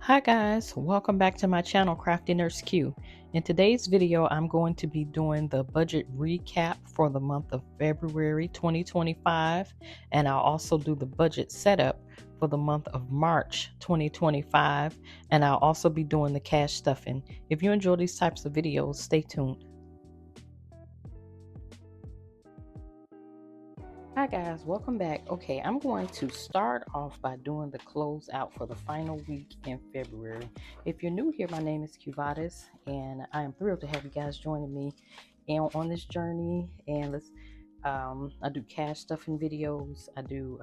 Hi guys, welcome back to my channel CraftyNurseQ. In today's video, I'm going to be doing the budget recap for the month of February 2025, and I'll also do the budget setup for the month of March 2025, and I'll also be doing the cash stuffing. If you enjoy these types of videos, stay tuned. Hi guys, welcome back. Okay, I'm going to start off by doing the closeout for the final week in February. If you're new here, my name is Cuvatis, and I am thrilled to have you guys joining me on this journey. And I do cash stuffing videos. I do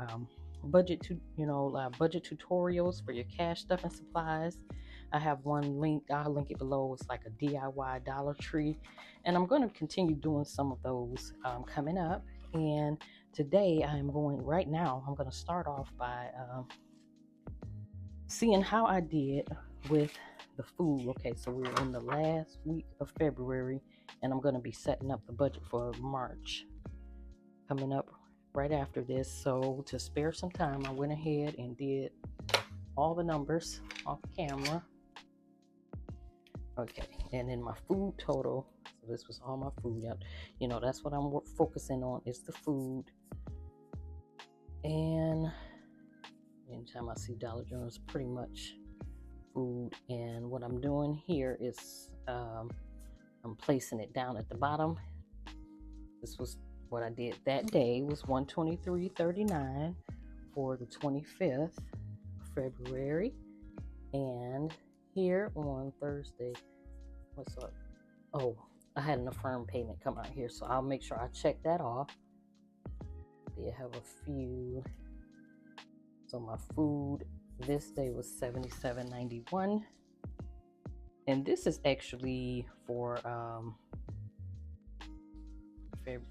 budget tutorials for your cash stuffing supplies. I have one link. I'll link it below. It's like a DIY Dollar Tree, and I'm going to continue doing some of those coming up. And today I'm going to start off by seeing how I did with the food. Okay, so we're in the last week of February, and I'm going to be setting up the budget for March coming up right after this. So to spare some time, I went ahead and did all the numbers off camera. Okay, and then my food total, so this was all my food. That's what I'm focusing on, is the food. And anytime I see Dollar General, it's pretty much food. And what I'm doing here is I'm placing it down at the bottom. This was what I did that day, was $123.39 for the 25th of February. And here on Thursday, what's up? Oh, I had an affirmed payment come out here, so I'll make sure I check that off. They have a few. So my food this day was $77.91, and this is actually for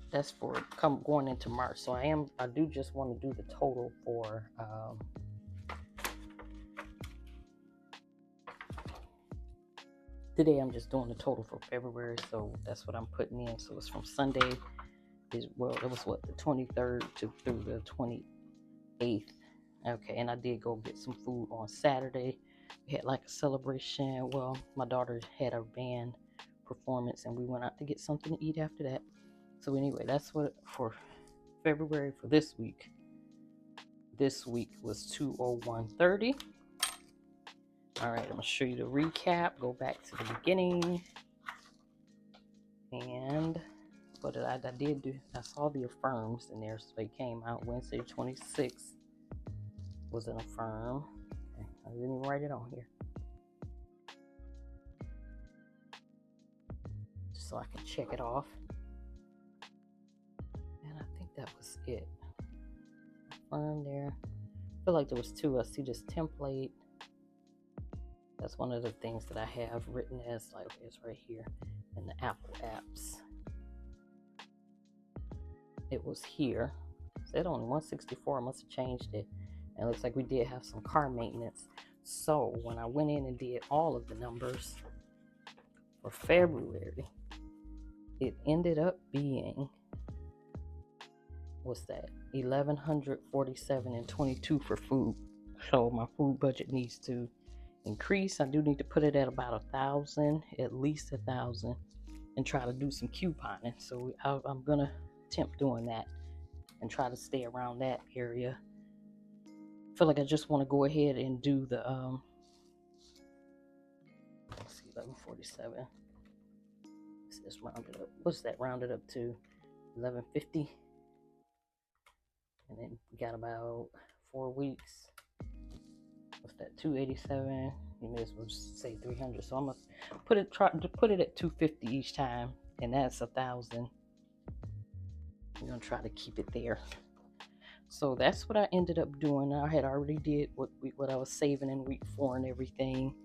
that's for going into March. So I do just want to do the total for today. I'm just doing the total for February, so that's what I'm putting in. So it's from Sunday. It was what, the 23rd through the 28th. Okay, and I did go get some food on Saturday. We had like a celebration. Well, my daughter had a band performance, and we went out to get something to eat after that. So anyway, that's what for February for this week. This week was $201.30. All right, I'm gonna show you the recap. Go back to the beginning, and what did I did do? I saw the affirms in there, so they came out Wednesday 26th. Was an affirm. Okay, I didn't even write it on here, just so I can check it off. And I think that was it. Affirm there. I feel like there was two. I see this template. That's one of the things that I have written as like, it's right here in the Apple apps. It was here. It said only 164. I must have changed it. And it looks like we did have some car maintenance. So when I went in and did all of the numbers for February, it ended up being, what's that? $1,147.22 for food. So my food budget needs to increase. I do need to put it at about 1,000, at least 1,000, and try to do some couponing. So I'm gonna attempt doing that and try to stay around that area. I feel like I just want to go ahead and do the let's see, 1147. Let's just round it up. What's that rounded up to? 1150. And then we got about 4 weeks. What's that? 287. You may as well say 300. So I'm gonna try to put it at 250 each time, and that's 1,000. I'm gonna try to keep it there. So that's what I ended up doing. I had already did what I was saving in week 4 and everything.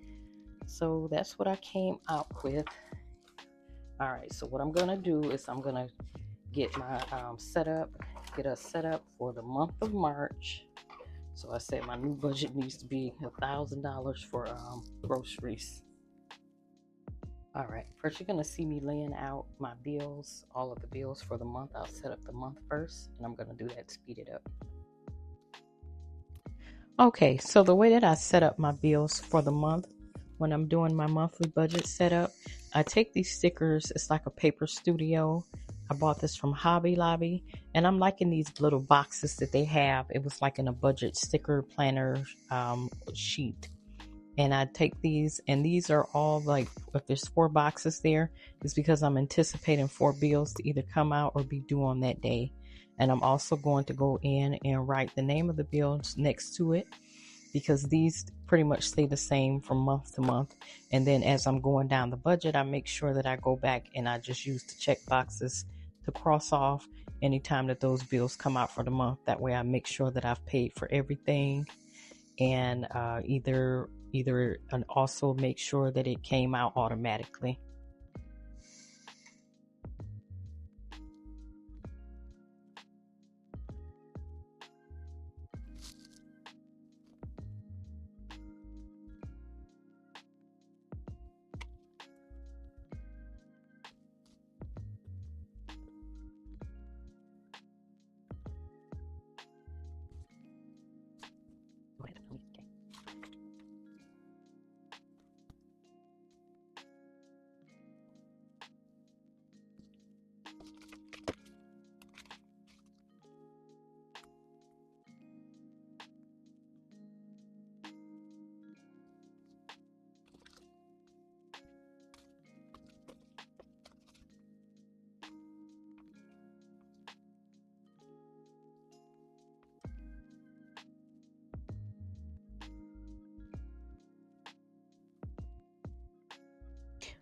So that's what I came out with. All right, so what I'm gonna do is I'm gonna get my get us set up for the month of March. So I said my new budget needs to be $1,000 for groceries. All right, first you're gonna see me laying out my bills, all of the bills for the month. I'll set up the month first, and I'm gonna do that, speed it up. Okay, so the way that I set up my bills for the month, when I'm doing my monthly budget setup, I take these stickers. It's like a paper studio. I bought this from Hobby Lobby, and I'm liking these little boxes that they have. It was like in a budget sticker planner sheet. And I take these, and these are all like, if there's 4 boxes there, it's because I'm anticipating 4 bills to either come out or be due on that day. And I'm also going to go in and write the name of the bills next to it, because these pretty much stay the same from month to month. And then as I'm going down the budget, I make sure that I go back and I just use the check boxes to cross off anytime that those bills come out for the month. That way I make sure that I've paid for everything, and and also make sure that it came out automatically.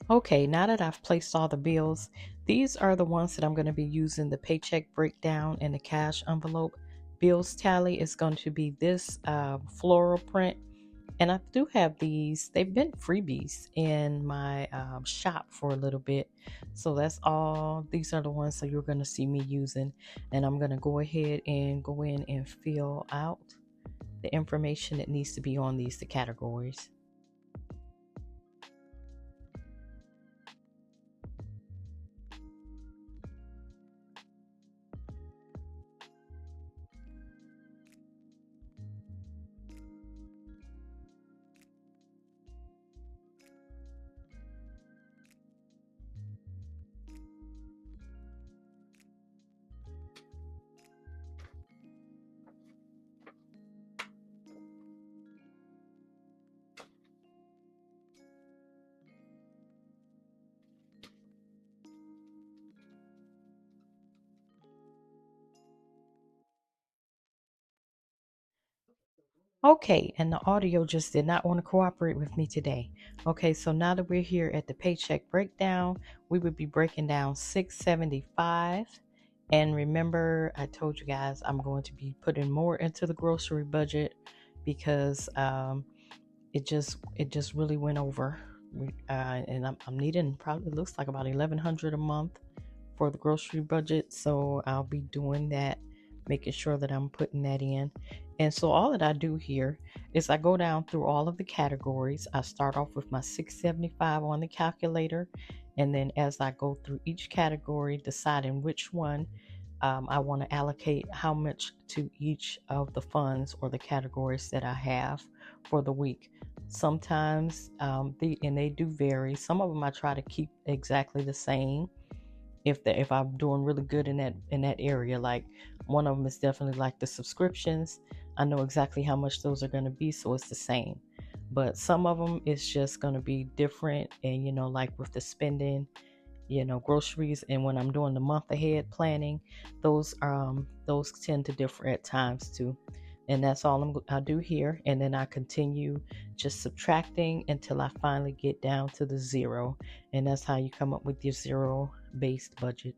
Okay, now that I've placed all the bills, these are the ones that I'm going to be using: the Paycheck Breakdown and the Cash Envelope Bills Tally. Is going to be this floral print. And I do have these. They've been freebies in my shop for a little bit. So that's all. These are the ones that you're going to see me using. And I'm going to go ahead and go in and fill out the information that needs to be on these, the categories. Okay, and the audio just did not want to cooperate with me today. Okay, so now that we're here at the Paycheck Breakdown, we would be breaking down 675. And remember, I told you guys I'm going to be putting more into the grocery budget because it just really went over. And I'm needing, probably looks like about 1,100 a month for the grocery budget. So I'll be doing that, making sure that I'm putting that in. And so all that I do here is I go down through all of the categories. I start off with my 675 on the calculator. And then as I go through each category, deciding which one I want to allocate how much to each of the funds or the categories that I have for the week. Sometimes they do vary. Some of them I try to keep exactly the same if I'm doing really good in that area. Like one of them is definitely like the subscriptions. I know exactly how much those are going to be, so it's the same. But some of them it's just going to be different, and like with the spending, groceries, and when I'm doing the month ahead planning, those tend to differ at times too. And that's all I do here, and then I continue just subtracting until I finally get down to the zero, and that's how you come up with your zero based budget.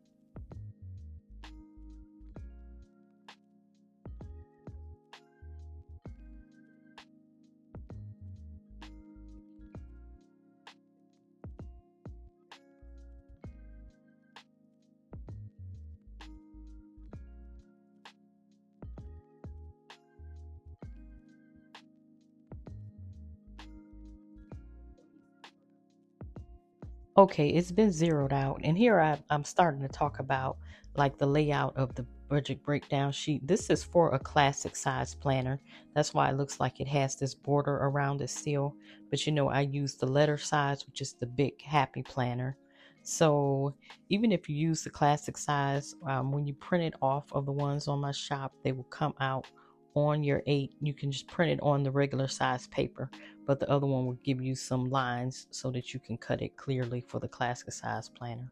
Okay, it's been zeroed out, and here I'm starting to talk about like the layout of budget breakdown sheet. This is for a classic size planner. That's why it looks like it has this border around it still. But you know, I use the letter size, which is the big happy planner. So even if you use the classic size, when you print it off of the ones on my shop, they will come out on your 8. You can just print it on the regular size paper, but the other one will give you some lines so that you can cut it clearly for the classic size planner.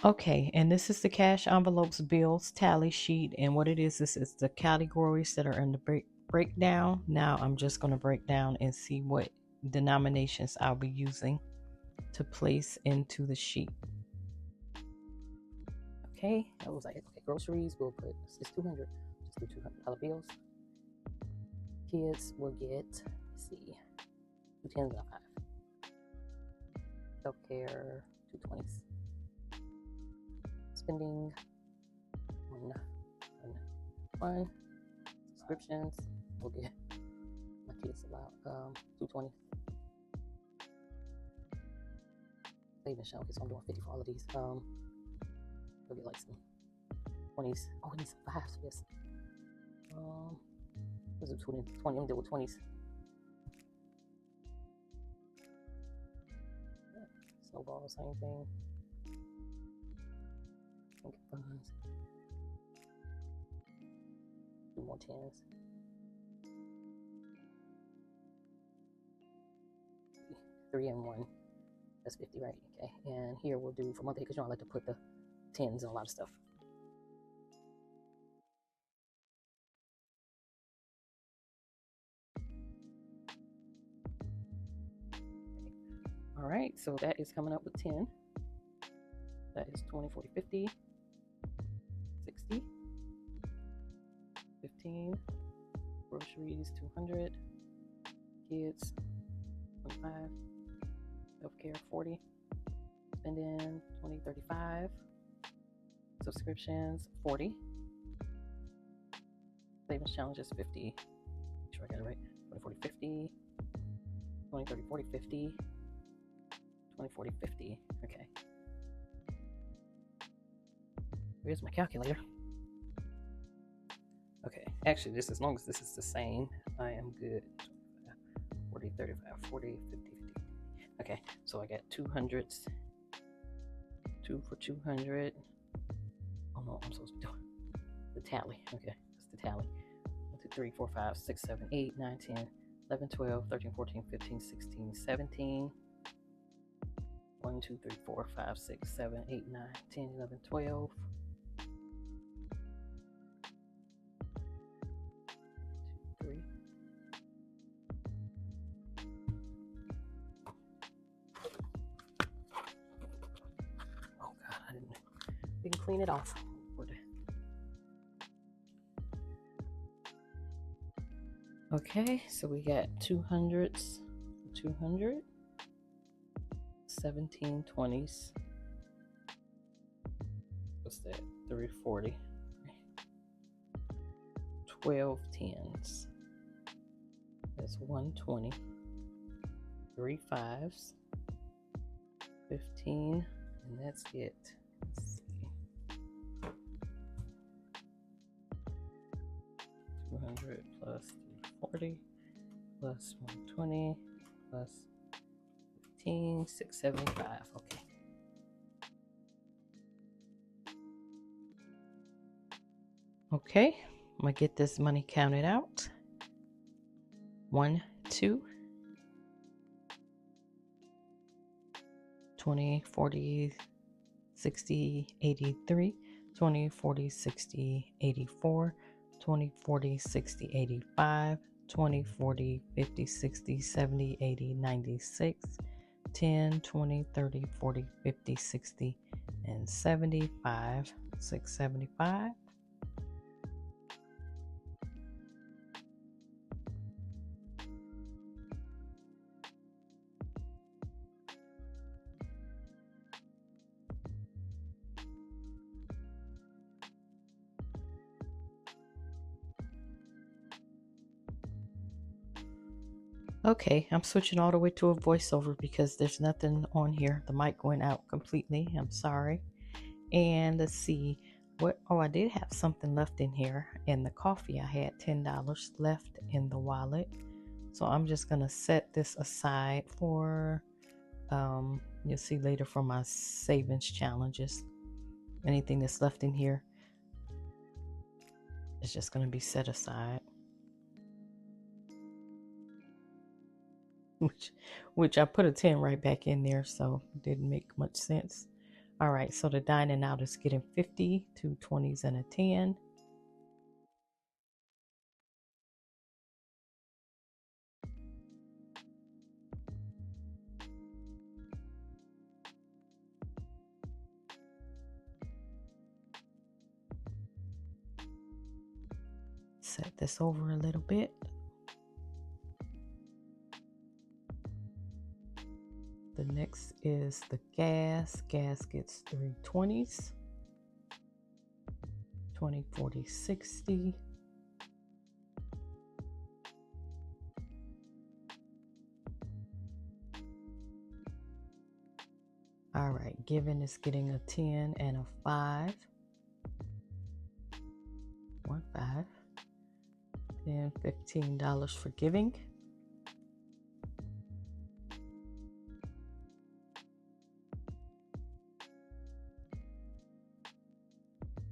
Okay, and this is the cash envelopes bills tally sheet, and what it is, this is the categories that are in the breakdown. Now I'm just going to break down and see what denominations I'll be using to place into the sheet. Okay, that was like, okay, groceries, we'll put, it's 200, just do $200 bills. Kids will get, let's see, 2 10s and a 5. Self-care, 2 20s. Spending, one. Subscriptions, we'll get my kids about 2 20s. Savings show, okay, so I'm doing 50 for all of these. We'll get like some 20s. Oh, we need some 5s for this. Let's do 20. I'm gonna deal with 20s. Snowball, same thing. Funds. 2 more 10s. 3 and 1. That's 50, right? Okay. And here we'll do for monthly because you know I like to put the 10s and a lot of stuff. All right, so that is coming up with 10. That is 20, 40, 50, 60, 15, groceries, 200, kids, 25, healthcare, 40, spending, 20, 35, subscriptions, 40, savings challenges, 50, make sure I got it right, 20, 40, 50, 20, 30, 40, 50, 20, 40, 50, okay. Where's my calculator? Okay, actually, this, as long as this is the same, I am good. 40, 35, 40, 50, 50. Okay, so I got 200s. 2 for 200. Oh no, I'm supposed to be doing the tally. Okay, that's the tally. 1, 2, 3, 4, 5, 6, 7, 8, 9, 10, 11, 12, 13, 14, 15, 16, 17. 1, 2, 3, 4, 5, 6, 7, 8, 9, 10, 11, 12. 2, 3. Oh God, I didn't clean it off. Okay, so we got 200s, 200, 17 20s. What's that? 340. 12 10s. That's 120. 3 5s. 15, and that's it. Let's see. 200 plus 340 plus 120 plus 15, 675. Okay. Okay, I'm gonna get this money counted out. 1, 2, 20, 40, 60, 83, 20, 40, 60, 84, 20, 40, 60, 85, 20, 40, 50, 60, 70, 80, 96, 10, 20, 30, 40, 50, 60, and 75, 675. Okay, I'm switching all the way to a voiceover because there's nothing on here. The mic went out completely. I'm sorry. And let's see. What? Oh, I did have something left in here. In the coffee, I had $10 left in the wallet. So I'm just going to set this aside for, you'll see later, for my savings challenges. Anything that's left in here is just going to be set aside. Which I put a 10 right back in there, so it didn't make much sense. All right, so the dining out is getting 50, 2 20s, and a 10. Set this over a little bit. The next is the gas. Gas gets 3 20s. 20, 40, 60. All right, Giving is getting a 10 and a 5. 1 5. Then $15 for Giving.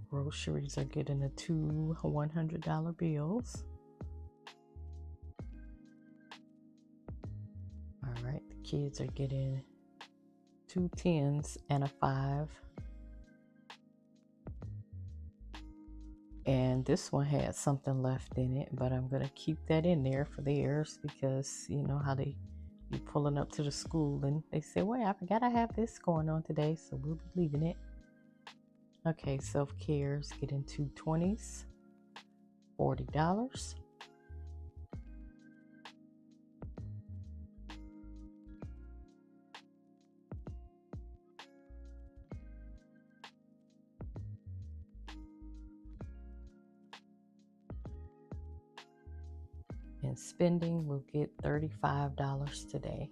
Groceries are getting the 2 $100 bills. All right, the kids are getting 2 10s and a 5. And this one had something left in it, but I'm going to keep that in there for theirs, because you know how you pulling up to the school and they say, wait, I forgot I have this going on today, so we'll be leaving it. Okay, self-care is getting 2 20s, $40. And spending will get $35 today.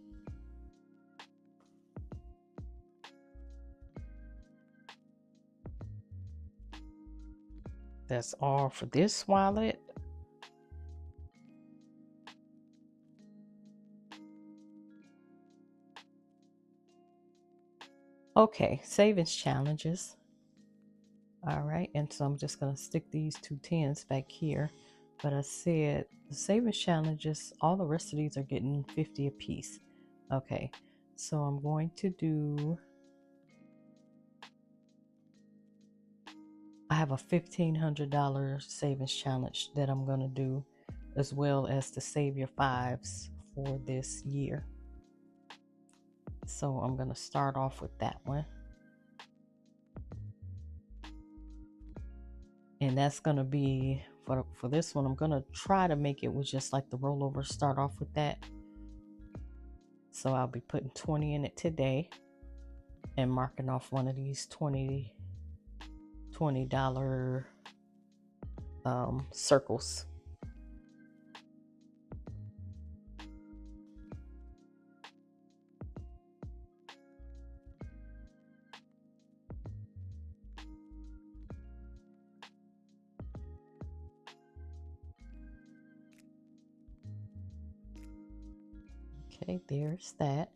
That's all for this wallet. Okay, savings challenges. All right, and so I'm just going to stick these 2 10s back here. But I said the savings challenges, all the rest of these are getting 50 apiece. Okay, so I'm going to do, I have a $1,500 savings challenge that I'm going to do, as well as the Save Your Fives for this year. So I'm going to start off with that one. And that's going to be, for this one, I'm going to try to make it with just like the rollover, start off with that. So I'll be putting 20 in it today and marking off one of these $20 circles. Okay, there's that.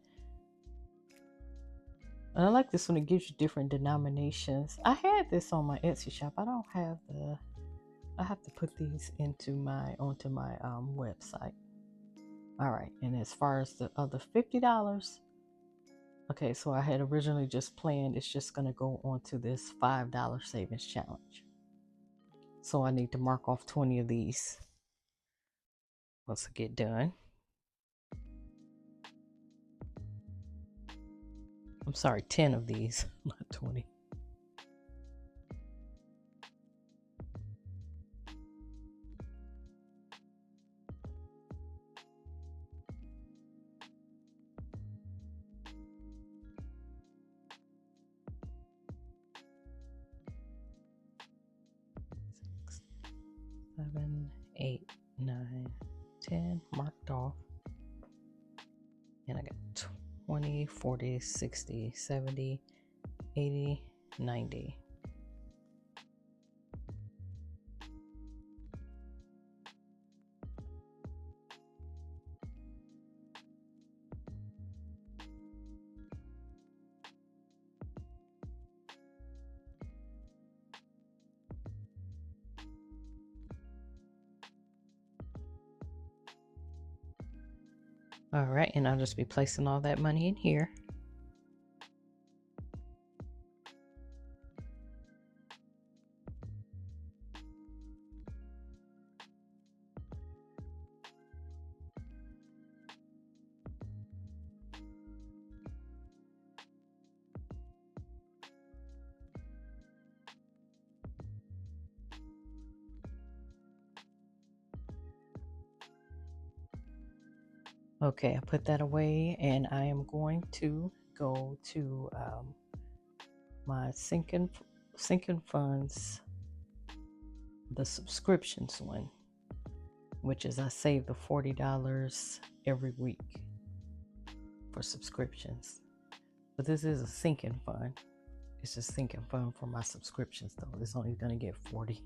And I like this one. It gives you different denominations. I had this on my Etsy shop. I don't have I have to put these onto my website. All right, and as far as the other $50, okay, so I had originally just planned it's just going to go onto this $5 savings challenge. So I need to mark off 20 of these once I get done. I'm sorry, 10 of these, not 20. Six, 7, 8, 9, 10 marked off. And I got 20, 40, 60, 70, 80, 90. All right, and I'll just be placing all that money in here. Okay, I put that away, and I am going to go to my sinking funds, the subscriptions one, which is I save the $40 every week for subscriptions. But this is a sinking fund. It's a sinking fund for my subscriptions, though. It's only going to get 40.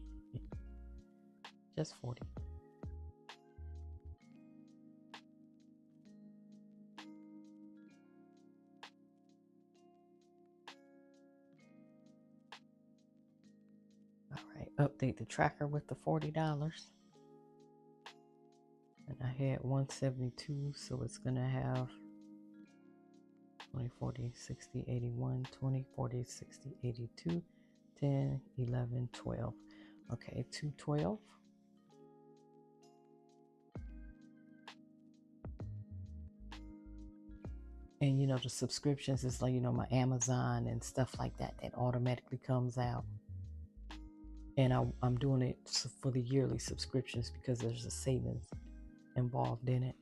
Just 40. All right, update the tracker with the $40. And I had 172, so it's going to have 20, 40, 60, 81, 20, 40, 60, 82, 10, 11, 12. Okay, 212. And you know, the subscriptions is like, you know, my Amazon and stuff like that automatically comes out. And I'm doing it for the yearly subscriptions because there's a savings involved in it.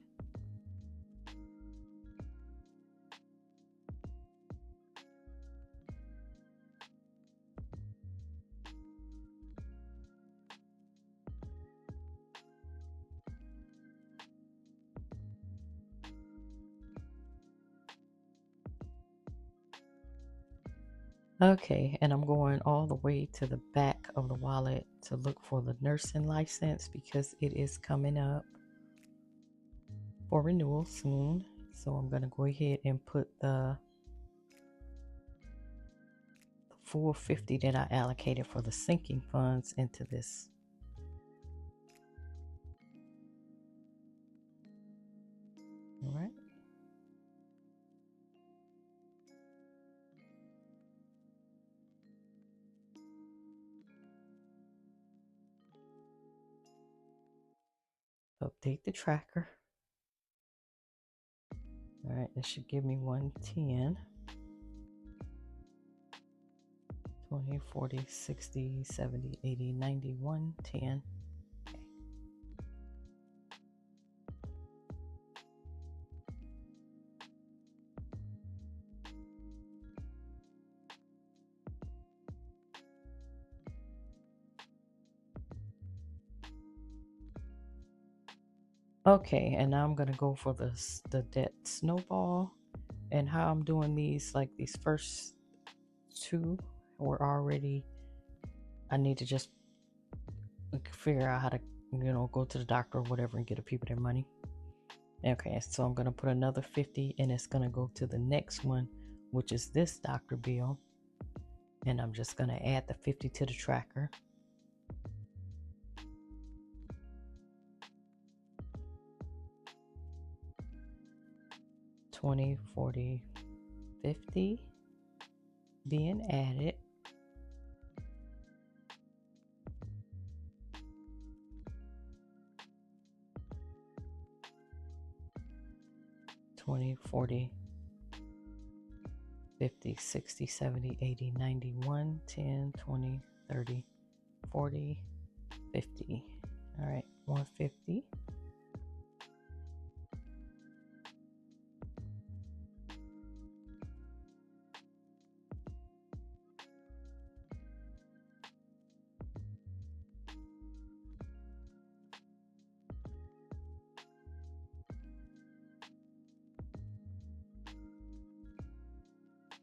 Okay, and I'm going all the way to the back of the wallet to look for the nursing license because it is coming up for renewal soon. So I'm going to go ahead and put the full 50 that I allocated for the sinking funds into this. All right. Update the tracker. All right, this should give me 110, 20, 40, 60, 70, 80, 90, 110. Okay, and now I'm gonna go for the debt snowball, and how I'm doing these, like these first two were already, I need to just figure out how to, you know, go to the doctor or whatever and get people their money. Okay, so I'm gonna put another 50 and it's gonna go to the next one, which is this doctor bill, and I'm just gonna add the 50 to the tracker. $20, $40, $50 being added. $20, $40, $50, $60, $70, $80, $91, $10, $20, $30, $40, $50. All right, $150.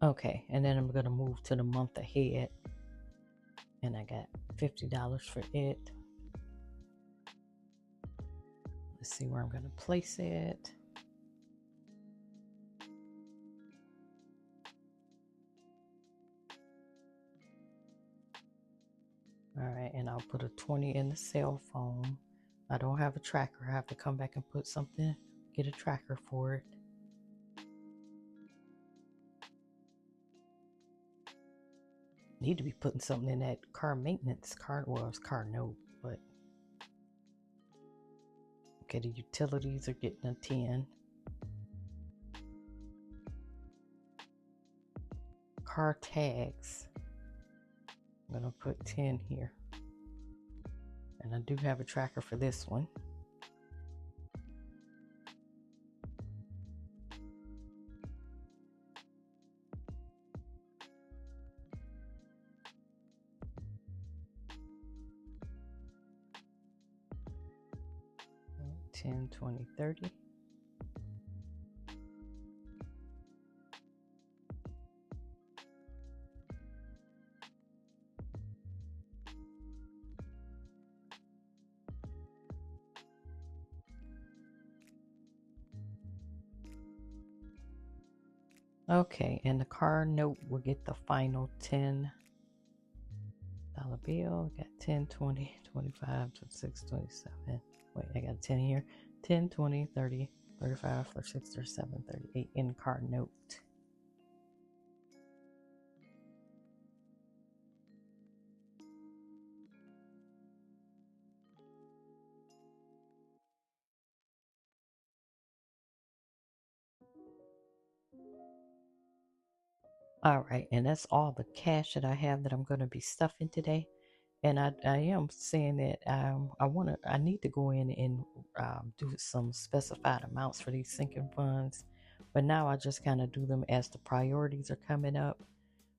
Okay, and then I'm gonna move to the month ahead, and I got $50 for it. Let's see where I'm gonna place it. All right, and I'll put a 20 in the cell phone. I don't have a tracker. I have to come back and put something, get a tracker for it. Need to be putting something in that car maintenance card. Well, it's car note, but okay, the utilities are getting a 10. Car tags, I'm gonna put 10 here. And I do have a tracker for this one. $10, $20, $30. Okay, and the car note will get the final $10 bill. Got 10, 20, 25, 26, 27. Wait, I got 10 here. 10, 20, 30, 35, 36, 37, 38 in car note. All right, and that's all the cash that I have that I'm going to be stuffing today. And I am saying that I need to go in and do some specified amounts for these sinking funds, but now I just kind of do them as the priorities are coming up.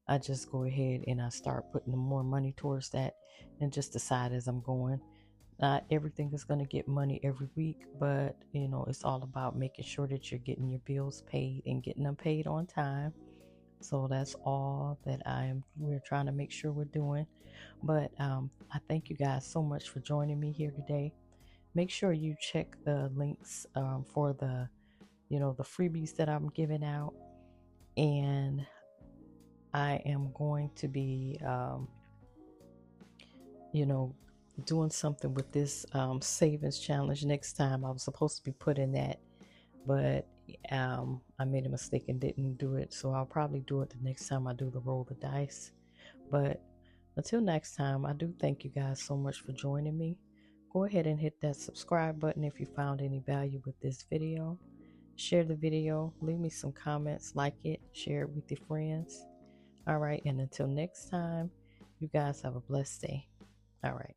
I just go ahead and I start putting more money towards that, and just decide as I'm going. Not everything is going to get money every week, but you know, it's all about making sure that you're getting your bills paid and getting them paid on time. So that's all that we're trying to make sure we're doing. But I thank you guys so much for joining me here today. Make sure you check the links for the freebies that I'm giving out, and I am going to be doing something with this savings challenge next time. I was supposed to be putting that, but I made a mistake and didn't do it, so I'll probably do it the next time I do the roll the dice. But until next time, I do thank you guys so much for joining me. Go ahead and hit that subscribe button if you found any value with this video. Share the video, leave me some comments, like it, share it with your friends. All right, and until next time, you guys have a blessed day. All right.